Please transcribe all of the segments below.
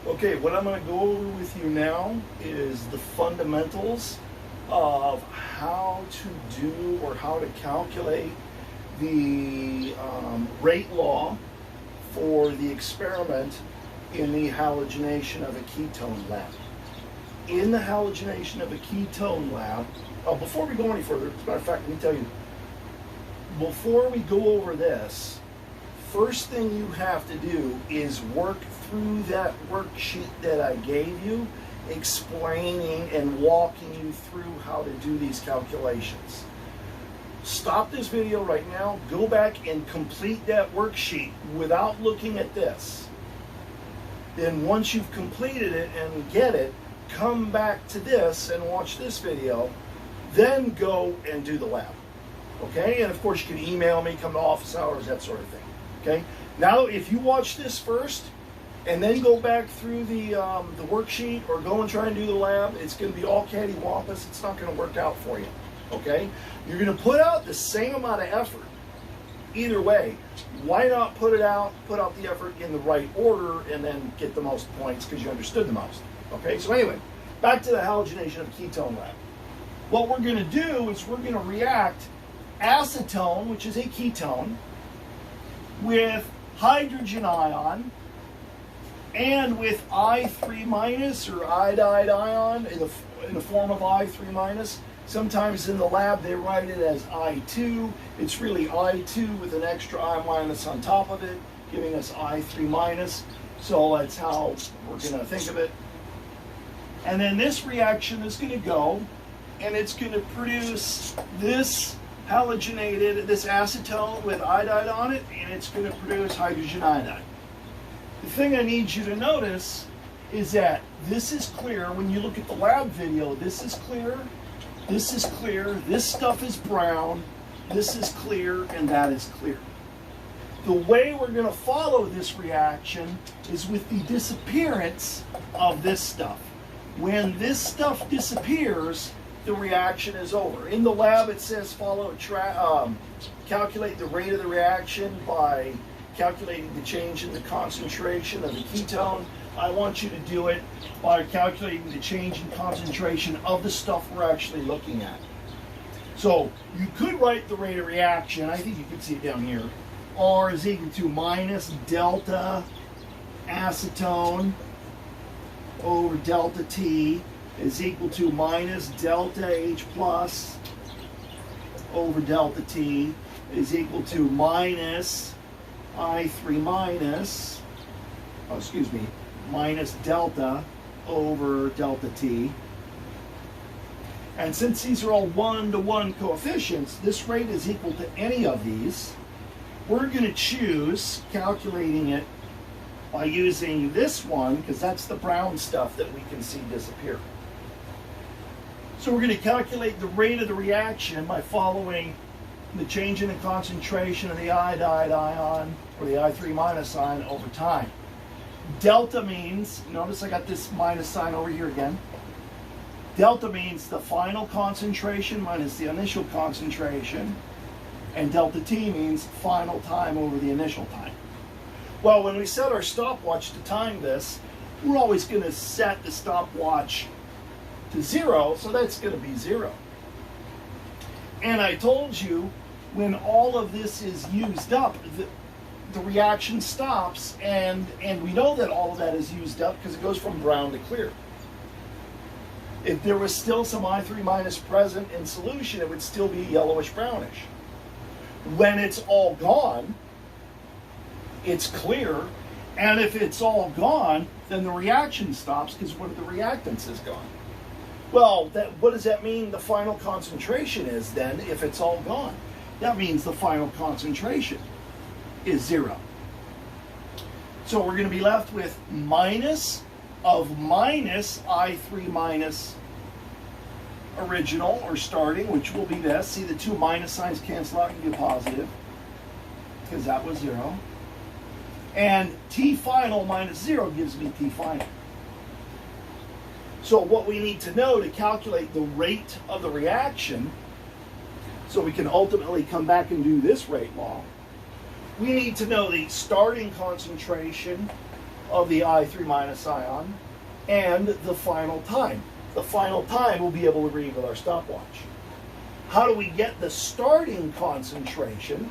Okay, what I'm going to go over with you now is the fundamentals of how to do or how to calculate the rate law for the experiment in the halogenation of a ketone lab. In the halogenation of a ketone lab, before we go any further, as a matter of fact, let me tell you, before we go over this, first thing you have to do is work through that worksheet that I gave you, explaining and walking you through how to do these calculations. Stop this video right now, go back and complete that worksheet without looking at this. Then once you've completed it and get it, come back to this and watch this video, then go and do the lab. Okay, and of course you can email me, come to office hours, that sort of thing. Okay, now if you watch this first and then go back through the worksheet or go and try and do the lab, it's going to be all cattywampus. It's not going to work out for you. Okay, you're going to put out the same amount of effort. Either way, why not put out the effort in the right order and then get the most points because you understood the most. Okay, so anyway, back to the halogenation of a ketone lab. What we're going to do is we're going to react acetone, which is a ketone, with hydrogen ion and with I3 minus or iodide ion in the form of I3 minus. Sometimes in the lab they write it as I2. It's really I2 with an extra I minus on top of it, giving us I3 minus. So that's how we're going to think of it. And then this reaction is going to go and it's going to produce this halogenated, this acetone with iodide on it, and it's going to produce hydrogen iodide. The thing I need you to notice is that this is clear. When you look at the lab video, this is clear, this is clear, this stuff is brown, this is clear, and that is clear. The way we're going to follow this reaction is with the disappearance of this stuff. When this stuff disappears, the reaction is over. In the lab it says calculate the rate of the reaction by calculating the change in the concentration of the ketone. I want you to do it by calculating the change in concentration of the stuff we're actually looking at. So you could write the rate of reaction, I think you can see it down here, R is equal to minus delta acetone over delta T is equal to minus delta H plus over delta T is equal to minus I3 minus, minus delta over delta T. And since these are all one-to-one coefficients, this rate is equal to any of these. We're going to choose calculating it by using this one, because that's the brown stuff that we can see disappear. So we're going to calculate the rate of the reaction by following the change in the concentration of the iodide ion, or the I3 minus ion, over time. Delta means, notice I got this minus sign over here again. Delta means the final concentration minus the initial concentration, and delta T means final time over the initial time. Well, when we set our stopwatch to time this, we're always going to set the stopwatch to 0, so that's going to be 0. And I told you, when all of this is used up, the reaction stops, and we know that all of that is used up because it goes from brown to clear. If there was still some I3 minus present in solution, it would still be yellowish brownish. When it's all gone, it's clear, and if it's all gone, then the reaction stops because one of the reactants is gone. Well, what does that mean the final concentration is then if it's all gone? That means the final concentration is 0. So we're going to be left with minus of minus I3 minus original or starting, which will be this. See, the two minus signs cancel out and give positive because that was 0. And T final minus 0 gives me T final. So what we need to know to calculate the rate of the reaction, so we can ultimately come back and do this rate law, we need to know the starting concentration of the I3 minus ion and the final time. The final time we'll be able to read with our stopwatch. How do we get the starting concentration?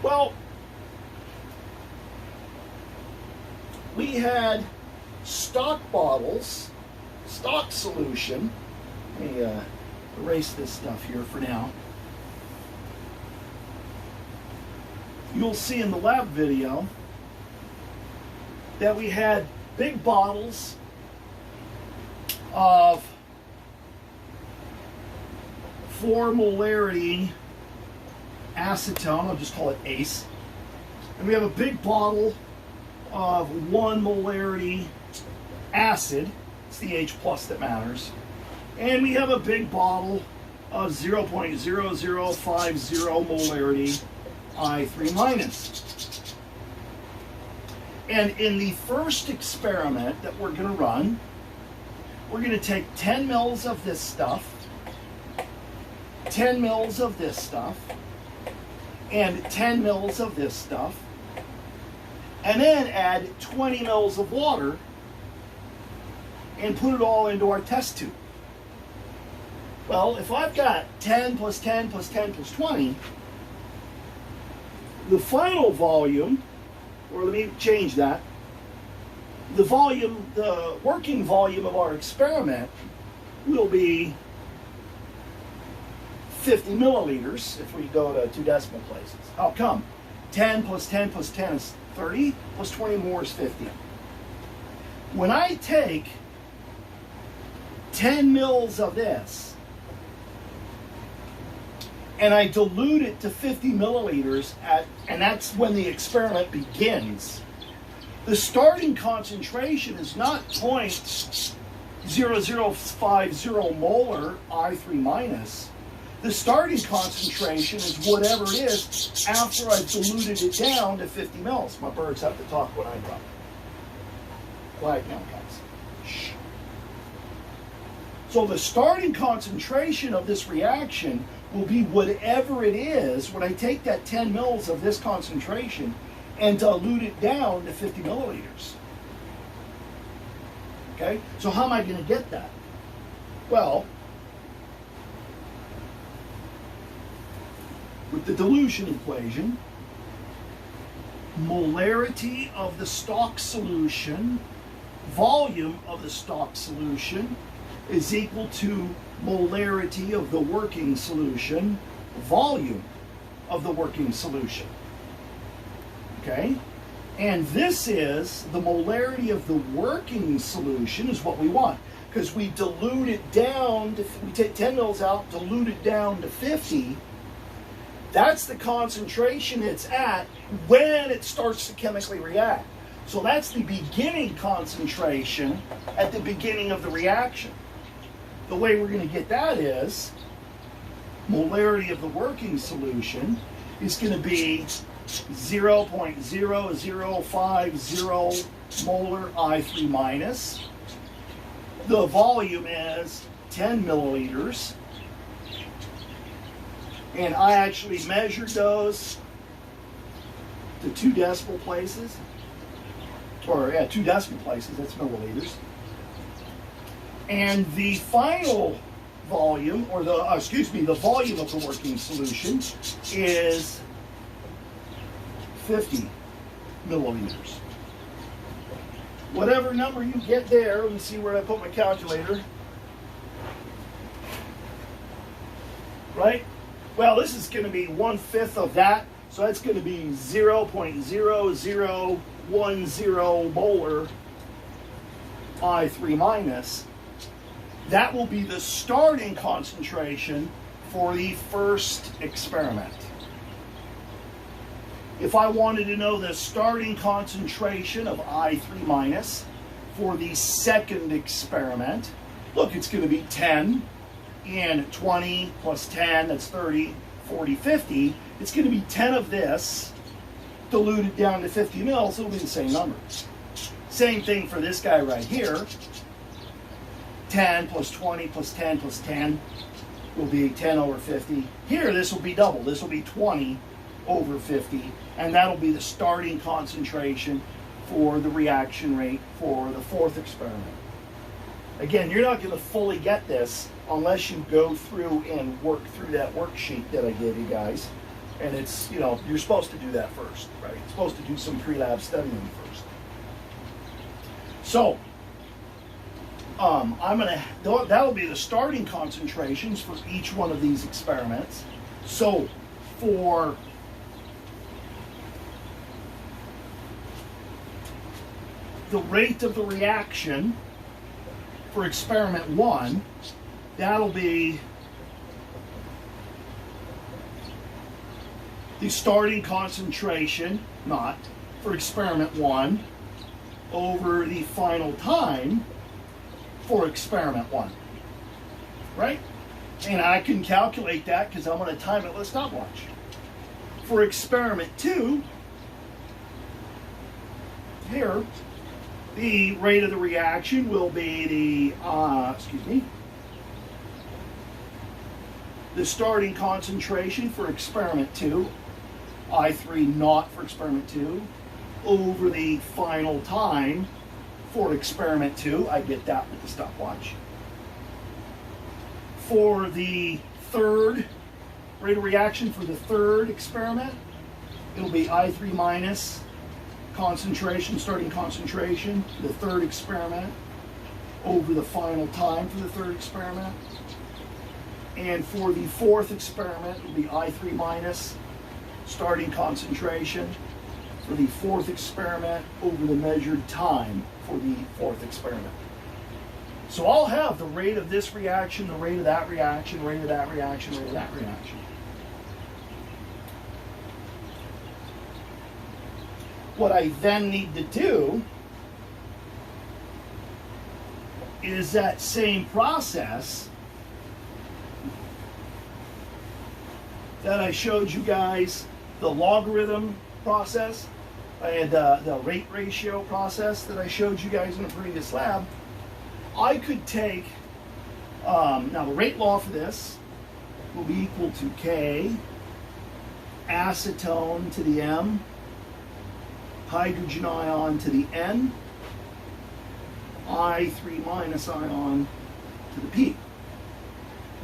Well, we had stock bottles, stock solution. Let me erase this stuff here for now. You'll see in the lab video that we had big bottles of 4 molarity acetone, I'll just call it ACE, and we have a big bottle of 1 molarity acid, it's the H plus that matters, and we have a big bottle of 0.0050 molarity I3 minus. And in the first experiment that we're going to run, we're going to take 10 mils of this stuff, 10 mils of this stuff, and 10 mils of this stuff, and then add 20 mils of water and put it all into our test tube. Well, if I've got 10 plus 10 plus 10 plus 20, the final volume, or let me change that, the volume, the working volume of our experiment will be 50 milliliters if we go to 2 decimal places. How come? 10 plus 10 plus 10 is 30, plus 20 more is 50. When I take 10 mils of this and I dilute it to 50 milliliters, and that's when the experiment begins, the starting concentration is not 0.0050 molar I3 minus. The starting concentration is whatever it is after I've diluted it down to 50 mils. My birds have to talk when I talk. Quiet now, guys. Shh. So the starting concentration of this reaction will be whatever it is when I take that 10 mils of this concentration and dilute it down to 50 milliliters. Okay? So how am I going to get that? Well, with the dilution equation, molarity of the stock solution, volume of the stock solution is equal to molarity of the working solution, volume of the working solution. Okay? And this is the molarity of the working solution is what we want, because we dilute it down to, we take 10 mils out, dilute it down to 50. That's the concentration it's at when it starts to chemically react. So that's the beginning concentration at the beginning of the reaction. The way we're going to get that is molarity of the working solution is going to be 0.0050 molar I3 minus. The volume is 10 milliliters. And I actually measured those to 2 decimal places. Or, yeah, 2 decimal places, that's milliliters. And the final volume, or the volume of the working solution is 50 milliliters. Whatever number you get there, let me see where I put my calculator. Right? Well, this is going to be 1/5 of that, so that's going to be 0.0010 molar I3 minus. That will be the starting concentration for the first experiment. If I wanted to know the starting concentration of I3 minus for the second experiment, look, it's going to be 10 and 20 plus 10, that's 30, 40, 50. It's going to be 10 of this diluted down to 50 mils, it'll be the same number. Same thing for this guy right here. 10 plus 20 plus 10 plus 10 will be 10 over 50. Here, this will be double. This will be 20 over 50, and that'll be the starting concentration for the reaction rate for the fourth experiment. Again, you're not going to fully get this unless you go through and work through that worksheet that I gave you guys. And it's, you know, you're supposed to do that first, right? You're supposed to do some pre-lab studying first. So, that'll be the starting concentrations for each one of these experiments. So, for the rate of the reaction for experiment 1, that'll be the starting concentration, not, for experiment 1 over the final time for experiment 1, right? And I can calculate that because I'm going to time it with a stopwatch. For experiment 2, here, the rate of the reaction will be the starting concentration for experiment 2, I3 naught for experiment 2, over the final time for experiment 2. I get that with the stopwatch. For the third rate of reaction for the third experiment, it'll be I3 minus concentration, starting concentration, the third experiment over the final time for the third experiment. And for the fourth experiment, it'll be I3 minus starting concentration for the fourth experiment over the measured time for the fourth experiment. So I'll have the rate of this reaction, the rate of that reaction, rate of that reaction, rate of that reaction. What I then need to do is that same process that I showed you guys, the logarithm process and the rate ratio process that I showed you guys in the previous lab. I could take, now the rate law for this will be equal to K acetone to the M, hydrogen ion to the N, I3 minus ion to the P.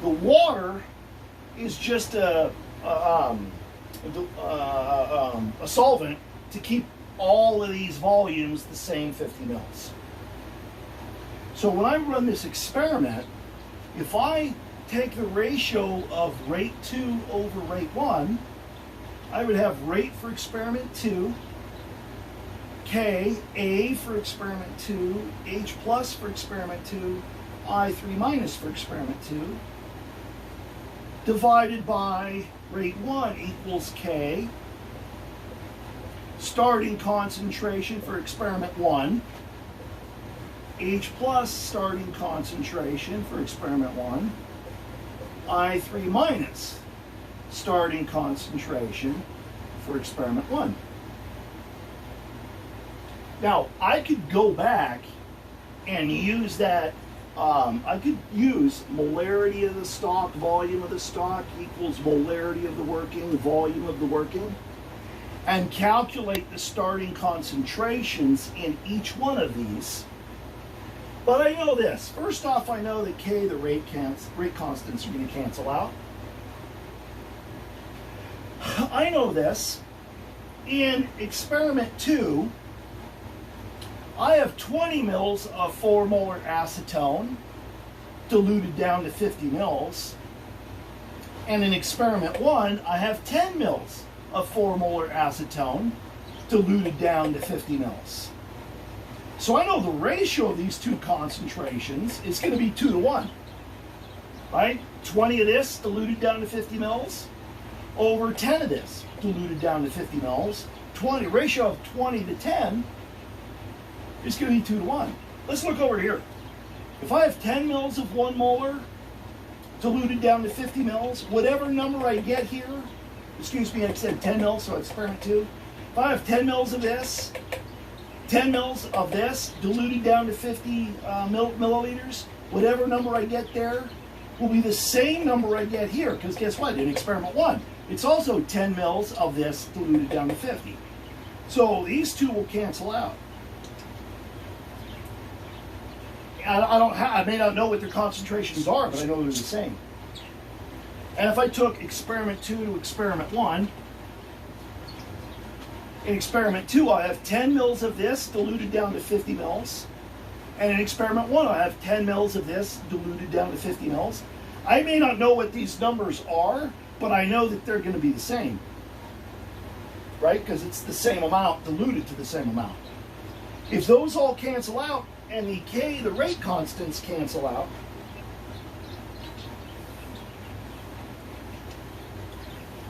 The water is just a solvent to keep all of these volumes the same 50 mils. So when I run this experiment, if I take the ratio of rate 2 over rate 1, I would have rate for experiment 2, K, A for experiment 2, H plus for experiment 2, I3 minus for experiment 2, divided by rate 1 equals K, starting concentration for experiment 1, H plus starting concentration for experiment 1, I3 minus starting concentration for experiment 1. Now, I could go back and use that, I could use molarity of the stock, volume of the stock equals molarity of the working, volume of the working, and calculate the starting concentrations in each one of these. But I know this. First off, I know that K, the rate constants, are going to cancel out. I know this. In experiment 2, I have 20 mils of 4 molar acetone diluted down to 50 mils. And in experiment 1, I have 10 mils of 4 molar acetone diluted down to 50 mils. So I know the ratio of these two concentrations is going to be 2 to 1. Right? 20 of this diluted down to 50 mils over 10 of this diluted down to 50 mils. Ratio of 20 to 10 is going to be 2 to 1. Let's look over here. If I have 10 mils of 1 molar diluted down to 50 mils, whatever number I get here, excuse me, I said 10 mils, so it's experiment 2. If I have 10 mils of this, 10 mils of this diluted down to 50 milliliters, whatever number I get there will be the same number I get here, because guess what? In experiment 1, it's also 10 mils of this diluted down to 50. So these two will cancel out. I may not know what their concentrations are, but I know they're the same. And if I took experiment 2 to experiment 1, in experiment 2 I have 10 mils of this diluted down to 50 mils. And in experiment 1 I have 10 mils of this diluted down to 50 mils. I may not know what these numbers are, but I know that they're going to be the same. Right? Because it's the same amount diluted to the same amount. If those all cancel out and the K, the rate constants, cancel out,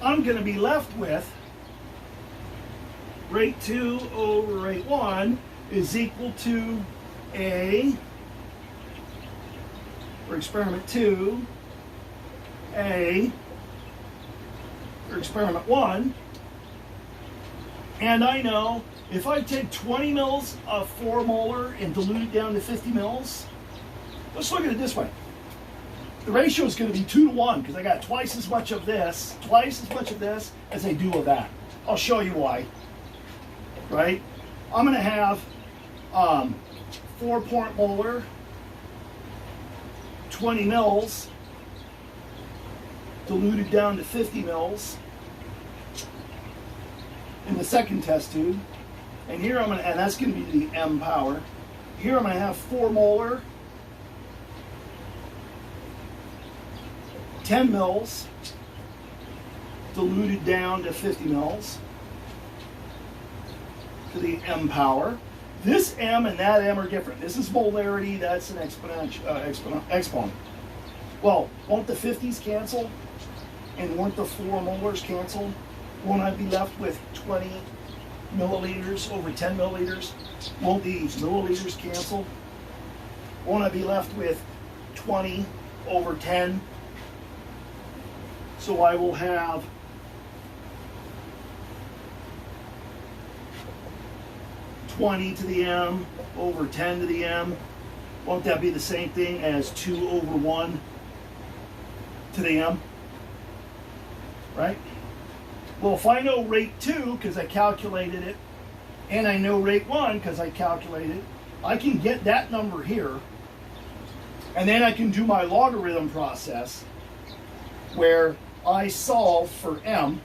I'm going to be left with rate 2 over rate 1 is equal to A, for experiment 2, A, for experiment 1, and I know if I take 20 mils of 4 molar and dilute it down to 50 mils, let's look at it this way. The ratio is going to be 2 to 1 because I got twice as much of this as I do of that. I'll show you why. Right? I'm going to have 4 molar, 20 mils, diluted down to 50 mils in the second test tube. And here I'm going to, and that's going to be the M power. Here I'm going to have 4 molar, 10 mils, diluted down to 50 mils to the M power. This M and that M are different. This is molarity, that's an exponent. Well, won't the 50s cancel? And won't the 4 molars cancel? Won't I be left with 20 milliliters over 10 milliliters? Won't these milliliters cancel? Won't I be left with 20 over 10? So I will have 20 to the M over 10 to the M. Won't that be the same thing as 2 over 1 to the M? Right? Well, if I know rate 2 because I calculated it, and I know rate 1 because I calculated it, I can get that number here, and then I can do my logarithm process where I solve for M.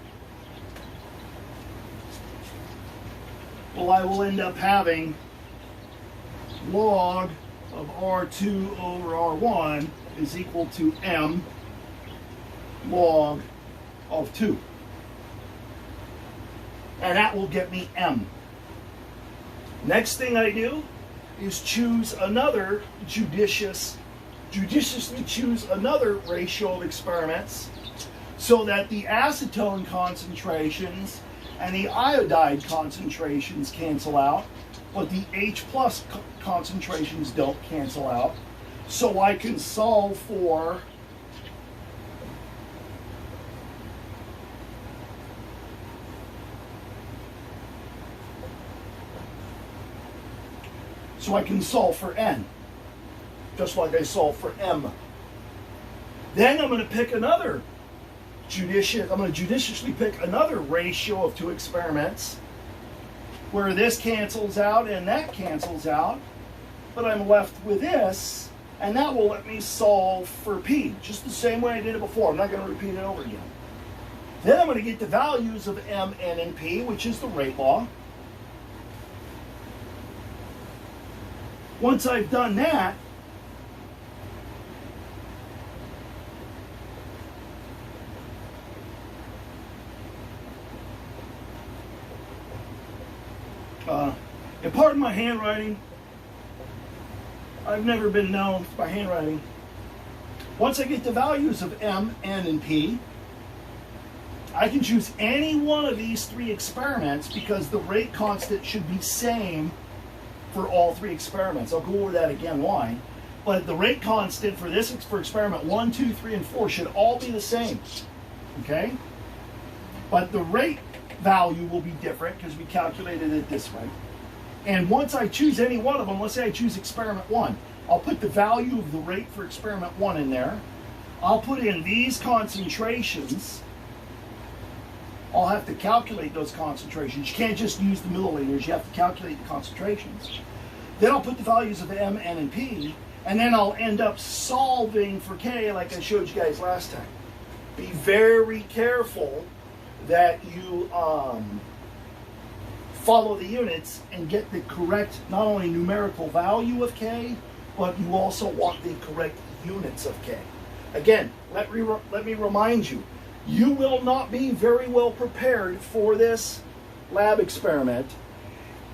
Well, I will end up having log of R2 over R1 is equal to M log of 2. And that will get me M. Next thing I do is choose another judiciously choose another ratio of experiments so that the acetone concentrations and the iodide concentrations cancel out, but the H plus concentrations don't cancel out. So I can solve for N, just like I solved for M. Then I'm going to pick another judiciously pick another ratio of 2 experiments where this cancels out and that cancels out, but I'm left with this, and that will let me solve for P, just the same way I did it before. I'm not going to repeat it over again. Then I'm going to get the values of M, N, and P, which is the rate law. Once I've done that, and pardon my handwriting, I've never been known for my handwriting. Once I get the values of M, N, and P, I can choose any one of these 3 experiments because the rate constant should be same for all 3 experiments. I'll go over that again why. But the rate constant for this, for experiment 1, 2, 3, and 4 should all be the same. Okay? But the rate value will be different because we calculated it this way. And once I choose any one of them, let's say I choose experiment 1, I'll put the value of the rate for experiment 1 in there. I'll put in these concentrations. I'll have to calculate those concentrations. You can't just use the milliliters, you have to calculate the concentrations. Then I'll put the values of M, N, and P, And then I'll end up solving for K like I showed you guys last time. Be very careful that you follow the units and get the correct, not only numerical value of K, but you also want the correct units of K. Again, let me remind you, you will not be very well prepared for this lab experiment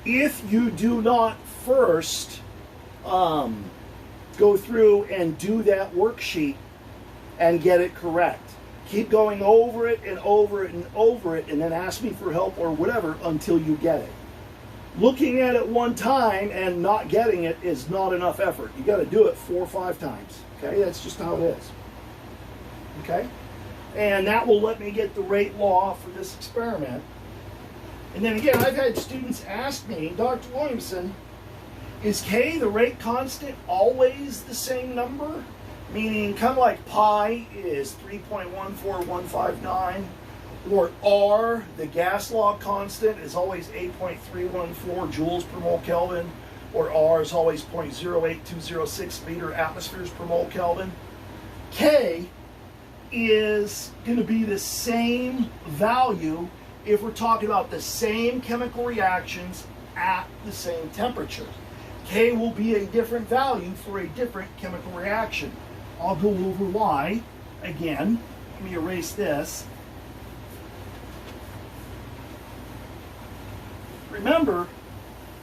if you do not first go through and do that worksheet and get it correct. Keep going over it and over it and over it, and then ask me for help or whatever until you get it. Looking at it one time and not getting it is not enough effort. You got to do it 4 or 5 times. Okay, that's just how it is. Okay, and that will let me get the rate law for this experiment. And then again, I've had students ask me, Dr. Williamson, is K, the rate constant, always the same number? Meaning, kind of like pi is 3.14159, or R, the gas law constant, is always 8.314 joules per mole Kelvin, or R is always 0.08206 liter atmospheres per mole Kelvin. K is going to be the same value if we're talking about the same chemical reactions at the same temperature. K will be a different value for a different chemical reaction. I'll go over why again. Let me erase this. Remember,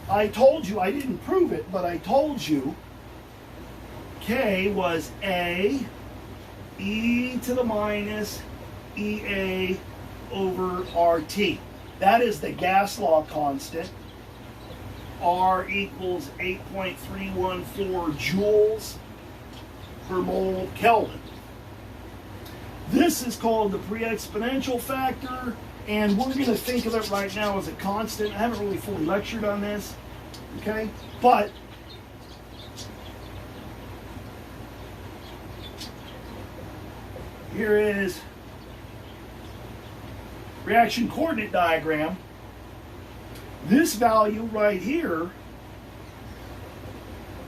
I told you, I didn't prove it, but I told you K was A e to the minus EA over RT. That is the gas law constant. R equals 8.314 joules per mole Kelvin. This is called the pre-exponential factor, and we're going to think of it right now as a constant. I haven't really fully lectured on this, okay? But here is reaction coordinate diagram. This value right here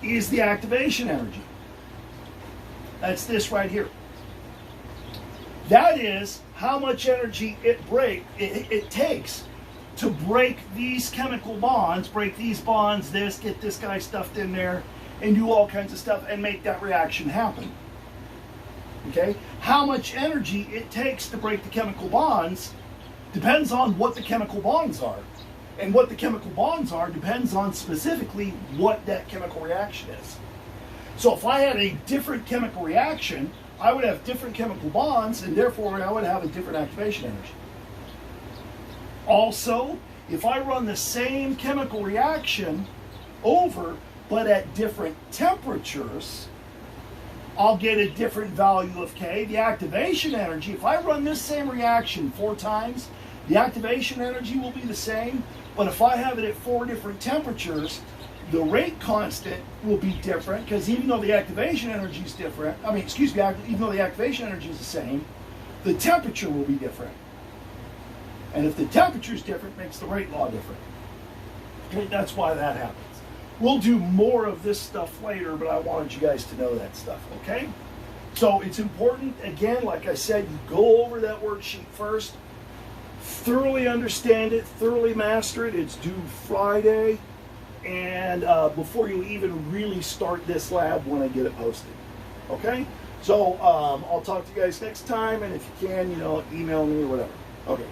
is the activation energy. That's this right here. That is how much energy it takes to break these chemical bonds, break these bonds, get this guy stuffed in there, and do all kinds of stuff and make that reaction happen. Okay? How much energy it takes to break the chemical bonds depends on what the chemical bonds are. And what the chemical bonds are depends on specifically what that chemical reaction is. So if I had a different chemical reaction, I would have different chemical bonds, and therefore I would have a different activation energy. Also, if I run the same chemical reaction over, but at different temperatures, I'll get a different value of K. The activation energy, if I run this same reaction 4 times, the activation energy will be the same, but if I have it at 4 different temperatures, the rate constant will be different, because even though the activation energy is different, even though the activation energy is the same, the temperature will be different. And if the temperature is different, it makes the rate law different. Okay, that's why that happens. We'll do more of this stuff later, but I wanted you guys to know that stuff, okay? So it's important, again, like I said, you go over that worksheet first, thoroughly understand it, thoroughly master it. It's due Friday, and before you even really start this lab when I get it posted. Okay? So I'll talk to you guys next time, and if you can, email me or whatever. Okay.